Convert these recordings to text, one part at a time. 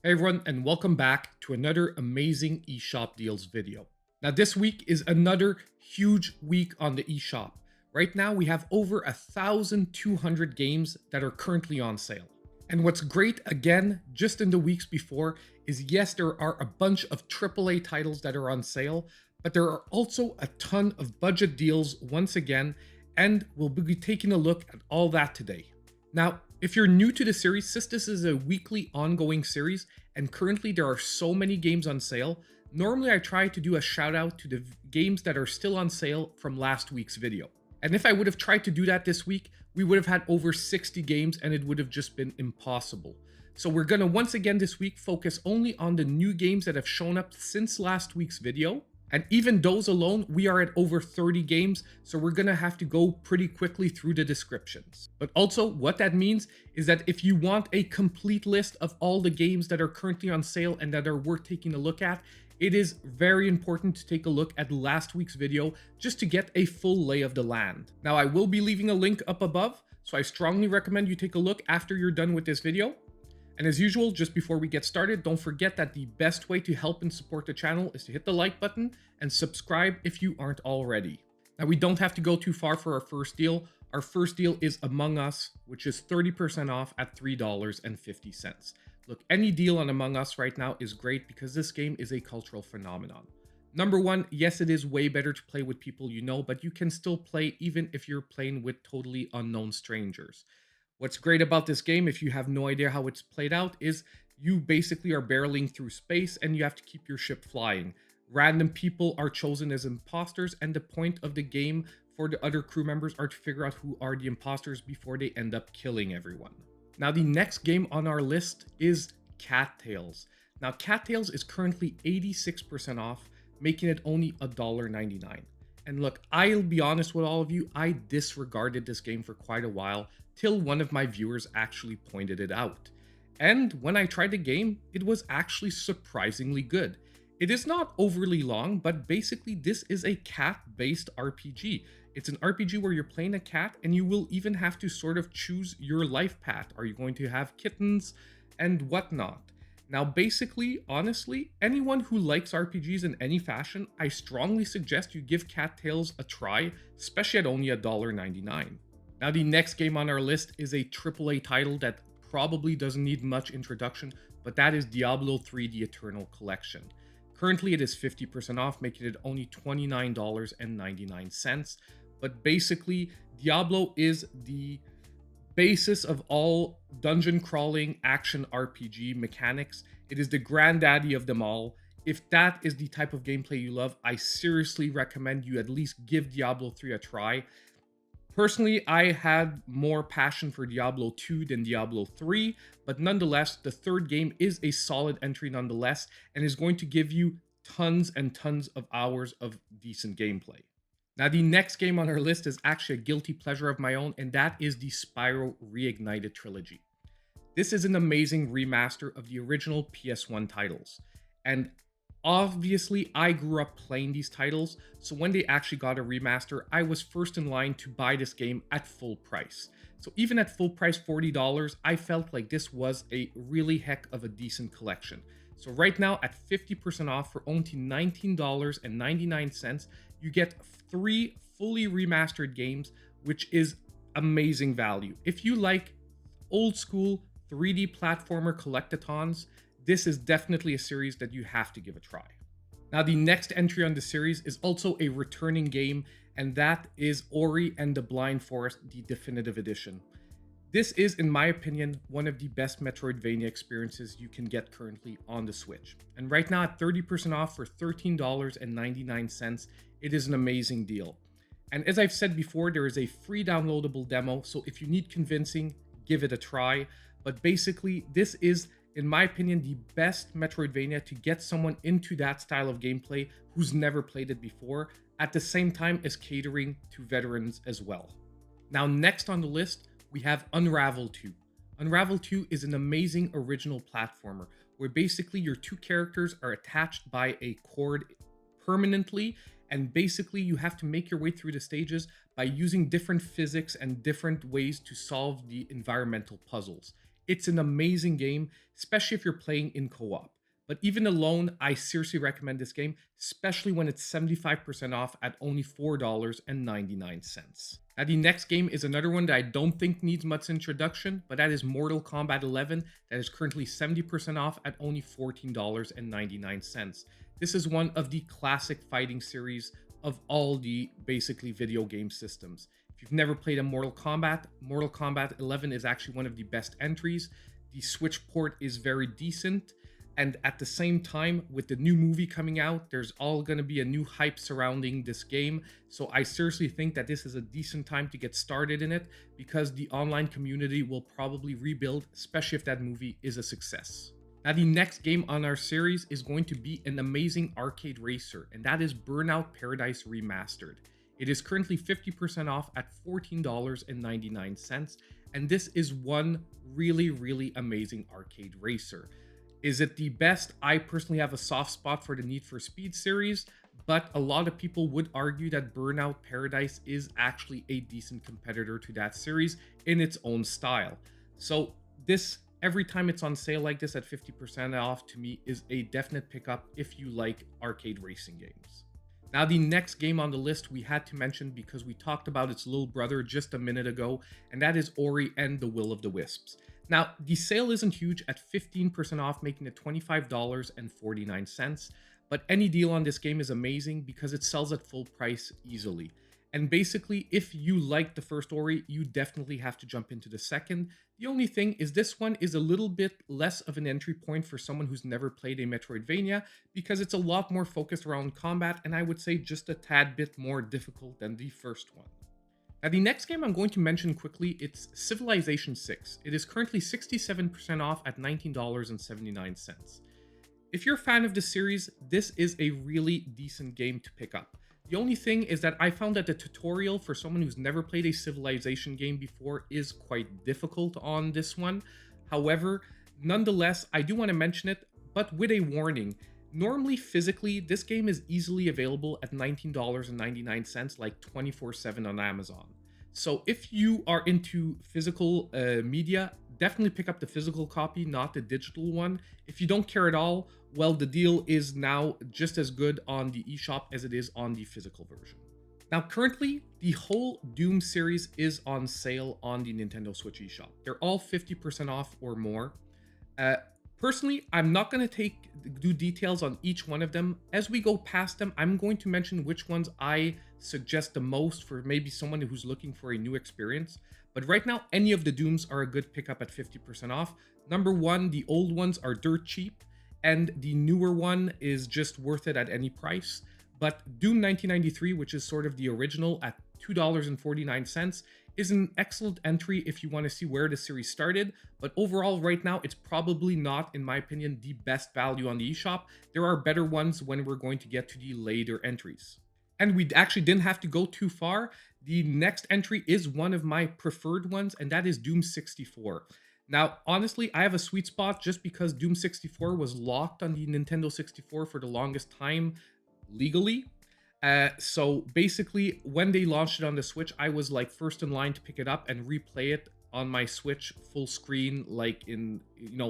Hey everyone, and welcome back to another amazing eShop deals video. Now this week is another huge week on the eShop. Right now we have over 1,200 games that are currently on sale. And what's great, again, just in the weeks before, is yes, there are a bunch of AAA titles that are on sale, but there are also a ton of budget deals once again, and we'll be taking a look at all that today. Now, if you're new to the series, since this is a weekly ongoing series, and currently there are so many games on sale, normally I try to do a shout out to the games that are still on sale from last week's video. And if I would have tried to do that this week, we would have had over 60 games and it would have just been impossible. So we're gonna once again this week focus only on the new games that have shown up since last week's video. And even those alone, we are at over 30 games, so we're gonna have to go pretty quickly through the descriptions. But also, what that means is that if you want a complete list of all the games that are currently on sale and that are worth taking a look at, it is very important to take a look at last week's video just to get a full lay of the land. Now, I will be leaving a link up above, so I strongly recommend you take a look after you're done with this video. And as usual, just before we get started, don't forget that the best way to help and support the channel is to hit the like button and subscribe if you aren't already. Now, we don't have to go too far for our first deal. Our first deal is Among Us, which is 30% off at $3.50. Look, any deal on Among Us right now is great because this game is a cultural phenomenon. Number one, yes, it is way better to play with people you know, but you can still play even if you're playing with totally unknown strangers. What's great about this game, if you have no idea how it's played out, is you basically are barreling through space and you have to keep your ship flying. Random people are chosen as imposters, and the point of the game for the other crew members are to figure out who are the imposters before they end up killing everyone. Now, the next game on our list is Cattails. Now, Cattails is currently 86% off, making it only $1.99. And look, I'll be honest with all of you, I disregarded this game for quite a while till one of my viewers actually pointed it out. And when I tried the game, it was actually surprisingly good. It is not overly long, but basically this is a cat-based RPG. It's an RPG where you're playing a cat and you will even have to sort of choose your life path. Are you going to have kittens and whatnot? Now, basically, honestly, anyone who likes RPGs in any fashion, I strongly suggest you give Cattails a try, especially at only $1.99. Now, the next game on our list is a AAA title that probably doesn't need much introduction, but that is Diablo 3: The Eternal Collection. Currently, it is 50% off, making it only $29.99. But basically, Diablo is the basis of all dungeon crawling action RPG mechanics. It is the granddaddy of them all. If that is the type of gameplay you love, I seriously recommend you at least give Diablo 3 a try. Personally, I had more passion for Diablo 2 than Diablo 3, but nonetheless, the third game is a solid entry nonetheless, and is going to give you tons and tons of hours of decent gameplay. Now, the next game on our list is actually a guilty pleasure of my own, and that is the Spyro Reignited trilogy. This is an amazing remaster of the original PS1 titles, and obviously I grew up playing these titles, so when they actually got a remaster, I was first in line to buy this game at full price. So even at full price $40, I felt like this was a really heck of a decent collection. So right now at 50% off for only $19.99, you get 3 fully remastered games, which is amazing value. If you like old school 3D platformer collectathons, this is definitely a series that you have to give a try. Now, the next entry on the series is also a returning game, and that is Ori and the Blind Forest, the Definitive Edition. This is, in my opinion, one of the best Metroidvania experiences you can get currently on the Switch. And right now at 30% off for $13.99, it is an amazing deal. And as I've said before, there is a free downloadable demo, so if you need convincing, give it a try. But basically, this is, in my opinion, the best Metroidvania to get someone into that style of gameplay who's never played it before, at the same time as catering to veterans as well. Now, next on the list, we have Unravel 2. Unravel 2 is an amazing original platformer where basically your two characters are attached by a cord permanently, and basically you have to make your way through the stages by using different physics and different ways to solve the environmental puzzles. It's an amazing game, especially if you're playing in co-op. But even alone, I seriously recommend this game, especially when it's 75% off at only $4.99. Now, the next game is another one that I don't think needs much introduction, but that is Mortal Kombat 11, that is currently 70% off at only $14.99. This is one of the classic fighting series of all the basically video game systems. If you've never played a Mortal Kombat 11 is actually one of the best entries. The Switch port is very decent. And at the same time, with the new movie coming out, there's all going to be a new hype surrounding this game. So I seriously think that this is a decent time to get started in it because the online community will probably rebuild, especially if that movie is a success. Now, the next game on our series is going to be an amazing arcade racer, and that is Burnout Paradise Remastered. It is currently 50% off at $14.99, and this is one really amazing arcade racer. Is it the best? I personally have a soft spot for the Need for Speed series, but a lot of people would argue that Burnout Paradise is actually a decent competitor to that series in its own style. So this, every time it's on sale like this at 50% off, to me is a definite pickup if you like arcade racing games. Now, the next game on the list we had to mention because we talked about its little brother just a minute ago, and that is Ori and the Will of the Wisps. Now, the sale isn't huge at 15% off, making it $25.49, but any deal on this game is amazing because it sells at full price easily. And basically, if you like the first Ori, you definitely have to jump into the second. The only thing is this one is a little bit less of an entry point for someone who's never played a Metroidvania because it's a lot more focused around combat and I would say just a tad bit more difficult than the first one. Now, the next game I'm going to mention quickly, it's Civilization 6. It is currently 67% off at $19.79. If you're a fan of the series, this is a really decent game to pick up. The only thing is that I found that the tutorial for someone who's never played a Civilization game before is quite difficult on this one. However, nonetheless, I do want to mention it, but with a warning. Normally, physically, this game is easily available at $19.99, like 24/7 on Amazon. So if you are into physical media, definitely pick up the physical copy, not the digital one. If you don't care at all, well, the deal is now just as good on the eShop as it is on the physical version. Now, currently, the whole Doom series is on sale on the Nintendo Switch eShop. They're all 50% off or more. Personally, I'm not going to do details on each one of them. As we go past them, I'm going to mention which ones I suggest the most for maybe someone who's looking for a new experience. But right now, any of the Dooms are a good pickup at 50% off. Number one, the old ones are dirt cheap, and the newer one is just worth it at any price. But Doom 1993, which is sort of the original at $2.49, is an excellent entry if you want to see where the series started, but overall right now it's probably not, in my opinion, the best value on the eShop. There are better ones when we're going to get to the later entries. And we actually didn't have to go too far. The next entry is one of my preferred ones, and that is Doom 64. Now, honestly, I have a sweet spot just because Doom 64 was locked on the Nintendo 64 for the longest time legally. So basically, when they launched it on the Switch, I was like first in line to pick it up and replay it on my Switch full screen, like in,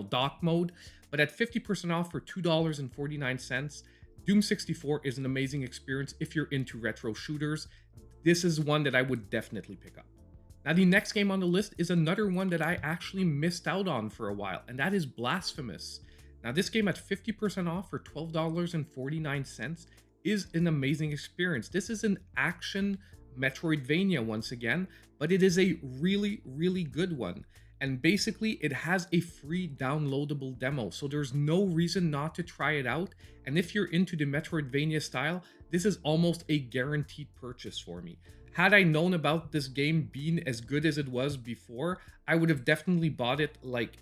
dock mode. But at 50% off for $2.49, Doom 64 is an amazing experience if you're into retro shooters. This is one that I would definitely pick up. Now, the next game on the list is another one that I actually missed out on for a while, and that is Blasphemous. Now, this game at 50% off for $12.49 is an amazing experience. This is an action Metroidvania once again, but it is a really good one. And basically, it has a free downloadable demo, so there's no reason not to try it out. And if you're into the Metroidvania style, this is almost a guaranteed purchase for me. Had I known about this game being as good as it was before, I would have definitely bought it like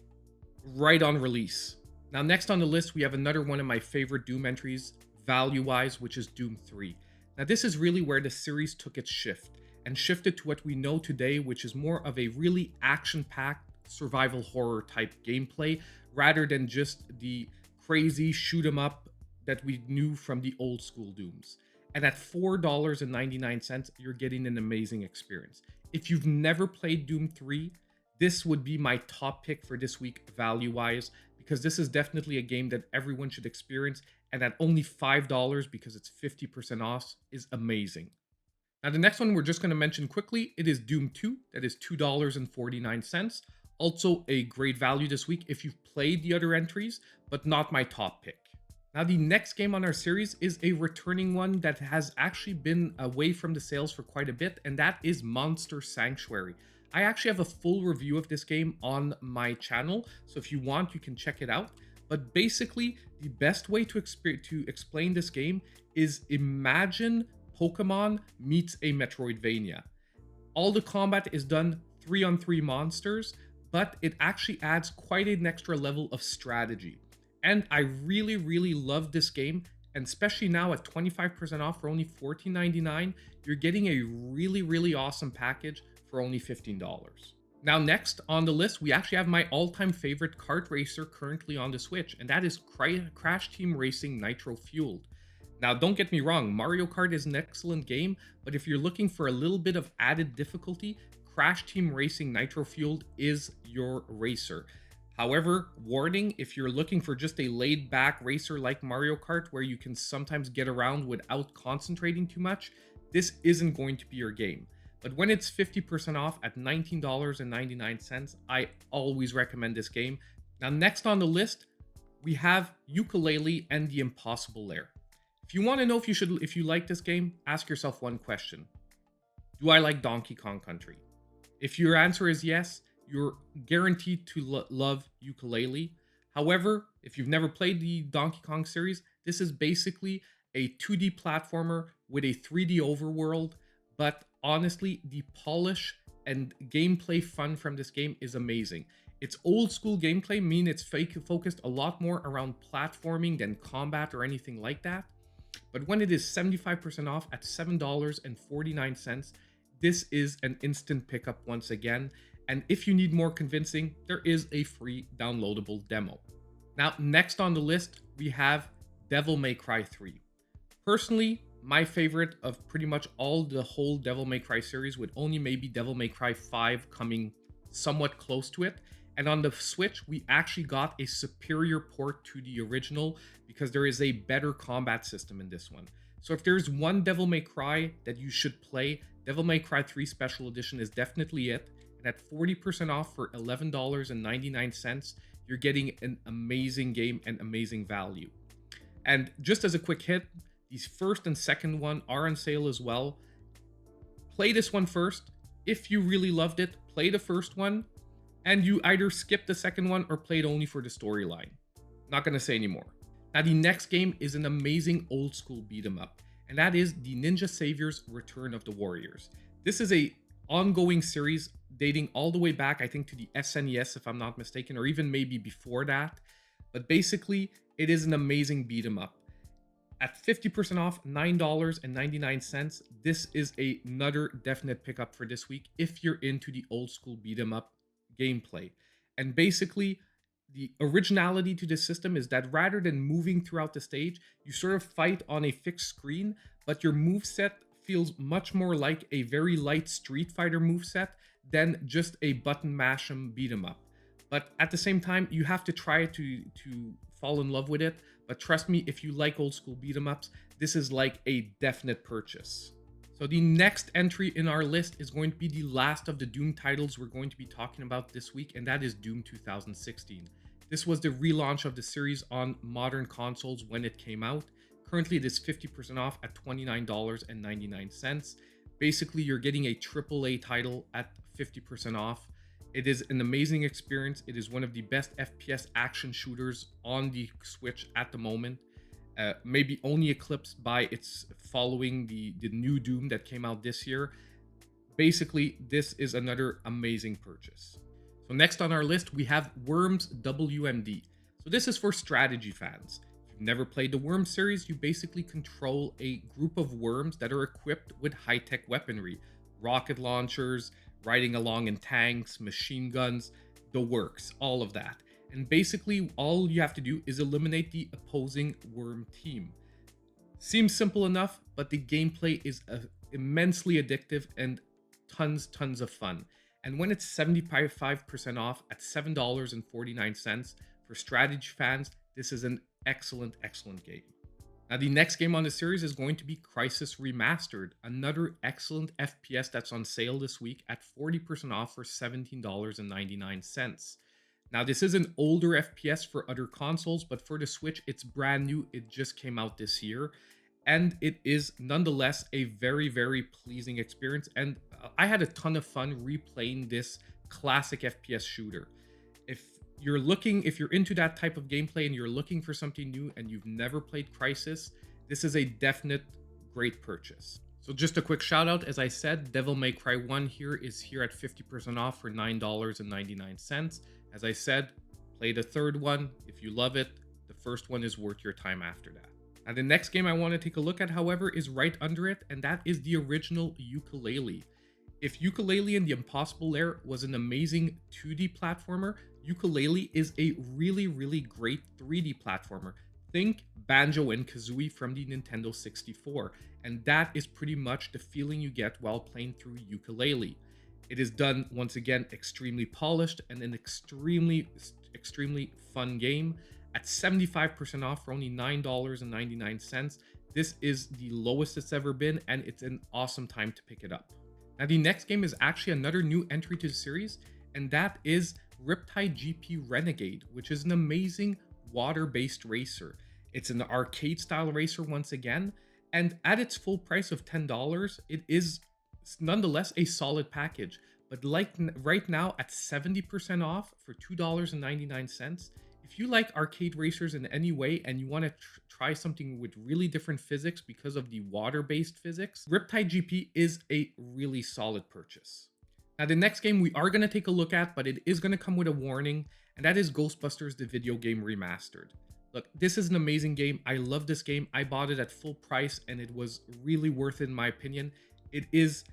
right on release. Now, next on the list, we have another one of my favorite Doom entries, value-wise, which is Doom 3. Now, this is really where the series took its shift and shifted to what we know today, which is more of a really action-packed survival horror type gameplay, rather than just the crazy shoot-'em-up that we knew from the old school Dooms. And at $4.99, you're getting an amazing experience. If you've never played Doom 3, this would be my top pick for this week value-wise, because this is definitely a game that everyone should experience, and at only $5 because it's 50% off is amazing. Now, the next one we're just going to mention quickly, it is Doom 2. That is $2.49. Also a great value this week if you've played the other entries, but not my top pick. Now, the next game on our series is a returning one that has actually been away from the sales for quite a bit, and that is Monster Sanctuary. I actually have a full review of this game on my channel, so if you want, you can check it out. But basically, the best way to explain this game is imagine Pokemon meets a Metroidvania. All the combat is done 3-on-3 monsters, but it actually adds quite an extra level of strategy. And I really, really love this game, and especially now at 25% off for only $14.99, you're getting a really, really awesome package for only $15. Now, next on the list, we actually have my all-time favorite kart racer currently on the Switch, and that is Crash Team Racing Nitro Fueled. Now, don't get me wrong, Mario Kart is an excellent game, but if you're looking for a little bit of added difficulty, Crash Team Racing Nitro Fueled is your racer. However, warning, if you're looking for just a laid-back racer like Mario Kart where you can sometimes get around without concentrating too much, this isn't going to be your game. But when it's 50% off at $19.99, I always recommend this game. Now, next on the list, we have Yooka and the Impossible Lair. If you want to know if you like this game, ask yourself one question. Do I like Donkey Kong Country? If your answer is yes, you're guaranteed to love Yooka. However, if you've never played the Donkey Kong series, this is basically a 2D platformer with a 3D overworld, but honestly, the polish and gameplay fun from this game is amazing. It's old school gameplay, meaning it's focused a lot more around platforming than combat or anything like that. But when it is 75% off at $7.49, this is an instant pickup once again. And if you need more convincing, there is a free downloadable demo. Now, next on the list, we have Devil May Cry 3. Personally, my favorite of pretty much all the whole Devil May Cry series, with only maybe Devil May Cry 5 coming somewhat close to it. And on the Switch, we actually got a superior port to the original because there is a better combat system in this one. So if there's one Devil May Cry that you should play, Devil May Cry 3 Special Edition is definitely it. And at 40% off for $11.99, you're getting an amazing game and amazing value. And just as a quick hit, these first and second one are on sale as well. Play this one first. If you really loved it, play the first one, and you either skip the second one or play it only for the storyline. Not gonna say anymore. Now, the next game is an amazing old school beat 'em up, and that is the Ninja Saviors Return of the Warriors. This is a ongoing series dating all the way back, I think, to the SNES, if I'm not mistaken, or even maybe before that. But basically, it is an amazing beat 'em up. At 50% off, $9.99, this is another definite pickup for this week if you're into the old school beat 'em up gameplay. And basically, the originality to this system is that rather than moving throughout the stage, you sort of fight on a fixed screen, but your moveset feels much more like a very light Street Fighter moveset than just a button mash 'em beat 'em up. But at the same time, you have to try to fall in love with it. But trust me, if you like old school beat 'em ups, this is like a definite purchase. So the next entry in our list is going to be the last of the Doom titles we're going to be talking about this week, and that is Doom 2016. This was the relaunch of the series on modern consoles when it came out. Currently, it is 50% off at $29.99. Basically, you're getting a AAA title at 50% off. It is an amazing experience. It is one of the best FPS action shooters on the Switch at the moment. Maybe only eclipsed by its following the new Doom that came out this year. Basically, this is another amazing purchase. So next on our list, we have Worms WMD. So this is for strategy fans. If you've never played the Worms series, you basically control a group of worms that are equipped with high-tech weaponry, rocket launchers, riding along in tanks, machine guns, the works, all of that. And basically, all you have to do is eliminate the opposing worm team. Seems simple enough, but the gameplay is immensely addictive and tons of fun. And when it's 75% off at $7.49 for strategy fans, this is an excellent, excellent game. Now, the next game on the series is going to be Crisis Remastered, another excellent FPS that's on sale this week at 40% off for $17.99. Now, this is an older FPS for other consoles, but for the Switch, it's brand new. It just came out this year, and it is nonetheless a very, very pleasing experience. And I had a ton of fun replaying this classic FPS shooter. If you're into that type of gameplay and you're looking for something new and you've never played Crisis, this is a definite great purchase. So just a quick shout out, as I said, Devil May Cry 1 here at 50% off for $9.99. As I said, play the third one. If you love it, the first one is worth your time after that. Now, the next game I want to take a look at, however, is right under it, and that is the original Yooka-Laylee. If Yooka-Laylee and the Impossible Lair was an amazing 2D platformer, Yooka-Laylee is a really, really great 3D platformer. Think Banjo and Kazooie from the Nintendo 64, and that is pretty much the feeling you get while playing through Yooka-Laylee. It is done, once again, extremely polished and an extremely, extremely fun game. At 75% off for only $9.99, this is the lowest it's ever been, and it's an awesome time to pick it up. Now, the next game is actually another new entry to the series, and that is Riptide GP Renegade, which is an amazing water-based racer. It's an arcade-style racer once again, and at its full price of $10, it is nonetheless a solid package. But like right now at 70% off for $2.99, if you like arcade racers in any way and you want to try something with really different physics because of the water-based physics, Riptide GP is a really solid purchase. Now, the next game we are going to take a look at, but it is going to come with a warning, and that is Ghostbusters, the video game remastered. Look, this is an amazing game. I love this game. I bought it at full price, and it was really worth it in my opinion. It is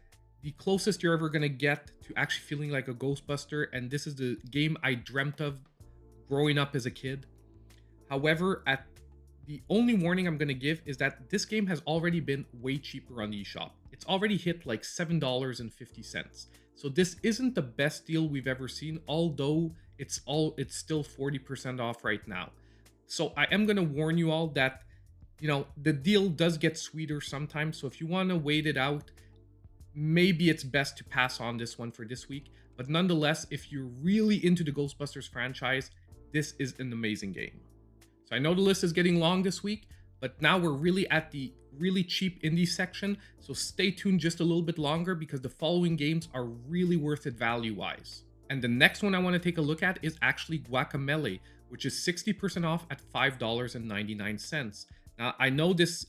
the closest you're ever going to get to actually feeling like a Ghostbuster, and this is the game I dreamt of growing up as a kid. However, the only warning I'm going to give is that this game has already been way cheaper on the eShop. It's already hit like $7.50. So this isn't the best deal we've ever seen, although it's still 40% off right now. So I am going to warn you all that, the deal does get sweeter sometimes. So if you want to wait it out, maybe it's best to pass on this one for this week. But nonetheless, if you're really into the Ghostbusters franchise, this is an amazing game. So I know the list is getting long this week, but now we're really at the really cheap indie section. So stay tuned just a little bit longer because the following games are really worth it value-wise. And the next one I want to take a look at is actually Guacamelee, which is 60% off at $5.99. Now, I know this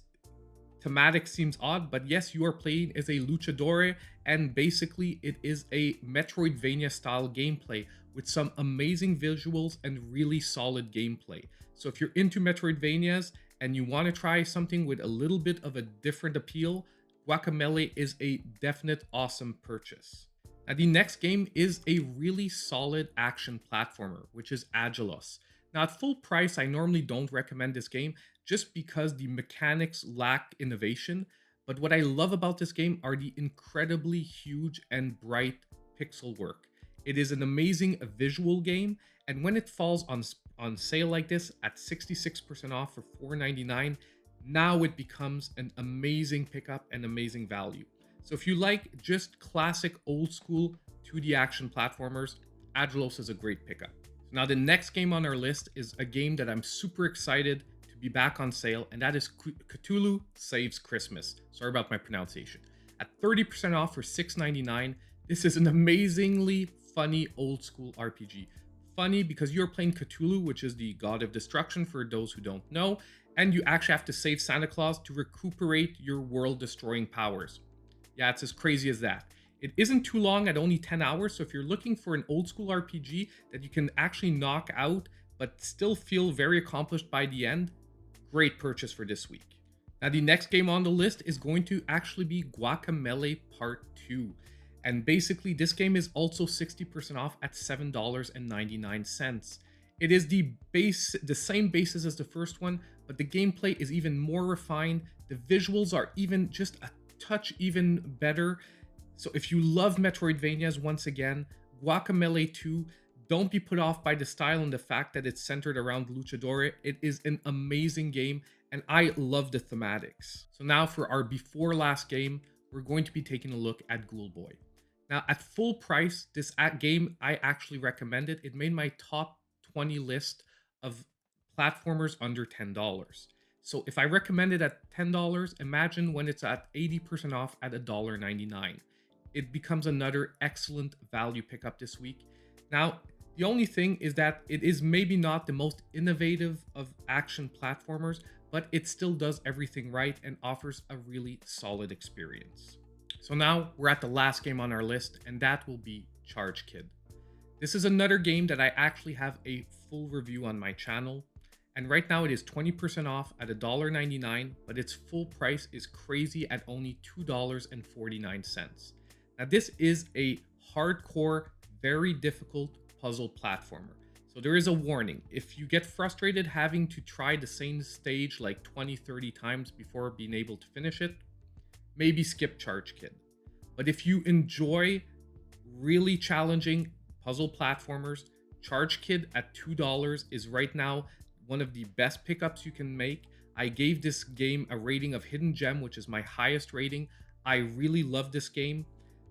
thematic seems odd, but yes, you are playing as a luchador, and basically it is a Metroidvania style gameplay with some amazing visuals and really solid gameplay. So if you're into Metroidvanias and you want to try something with a little bit of a different appeal, Guacamelee is a definite awesome purchase. Now, the next game is a really solid action platformer, which is Agilos. Now, at full price, I normally don't recommend this game just because the mechanics lack innovation. But what I love about this game are the incredibly huge and bright pixel work. It is an amazing visual game, and when it falls on sale like this at 66% off for $4.99, now it becomes an amazing pickup and amazing value. So if you like just classic old school 2D action platformers, Agilos is a great pickup. So now the next game on our list is a game that I'm super excited to be back on sale, and that is Cthulhu Saves Christmas. Sorry about my pronunciation. At 30% off for $6.99, this is an amazingly funny old school RPG. Funny because you're playing Cthulhu, which is the god of destruction for those who don't know, and you actually have to save Santa Claus to recuperate your world-destroying powers. Yeah, it's as crazy as that. It isn't too long at only 10 hours, so if you're looking for an old school RPG that you can actually knock out but still feel very accomplished by the end, great purchase for this week. Now, the next game on the list is going to actually be Guacamelee Part 2. And basically, this game is also 60% off at $7.99. It is the same basis as the first one, but the gameplay is even more refined. The visuals are even just a touch even better. So if you love Metroidvanias, once again, Guacamelee 2, don't be put off by the style and the fact that it's centered around Luchador. It is an amazing game, and I love the thematics. So now for our before last game, we're going to be taking a look at Ghoul Boy. Now at full price, this game I actually recommend it. It made my top 20 list of platformers under $10. So if I recommend it at $10, imagine when it's at 80% off at $1.99. It becomes another excellent value pickup this week. Now, the only thing is that it is maybe not the most innovative of action platformers, but it still does everything right and offers a really solid experience. So now we're at the last game on our list, and that will be Charge Kid. This is another game that I actually have a full review on my channel, and right now it is 20% off at $1.99, but its full price is crazy at only $2.49. Now this is a hardcore, very difficult puzzle platformer. So there is a warning. If you get frustrated having to try the same stage like 20-30 times before being able to finish it, maybe skip Charge Kid. But if you enjoy really challenging puzzle platformers, Charge Kid at $2 is right now one of the best pickups you can make. I gave this game a rating of Hidden Gem, which is my highest rating. I really love this game.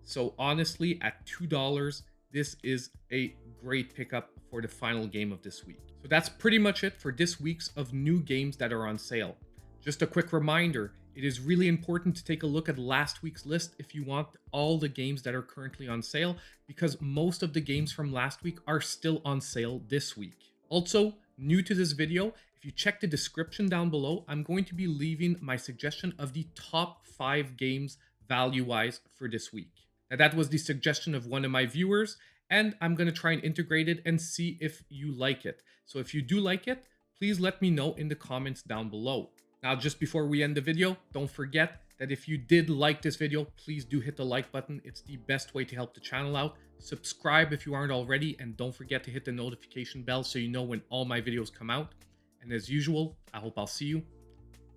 So honestly, at $2, this is a great pickup for the final game of this week. So that's pretty much it for this week's of new games that are on sale. Just a quick reminder, it is really important to take a look at last week's list if you want all the games that are currently on sale, because most of the games from last week are still on sale this week. Also, new to this video, if you check the description down below, I'm going to be leaving my suggestion of the top 5 games value-wise for this week. Now that was the suggestion of one of my viewers, and I'm going to try and integrate it and see if you like it. So if you do like it, please let me know in the comments down below. Now, just before we end the video, don't forget that if you did like this video, please do hit the like button. It's the best way to help the channel out. Subscribe if you aren't already, and don't forget to hit the notification bell so you know when all my videos come out. And as usual, I hope I'll see you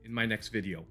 in my next video.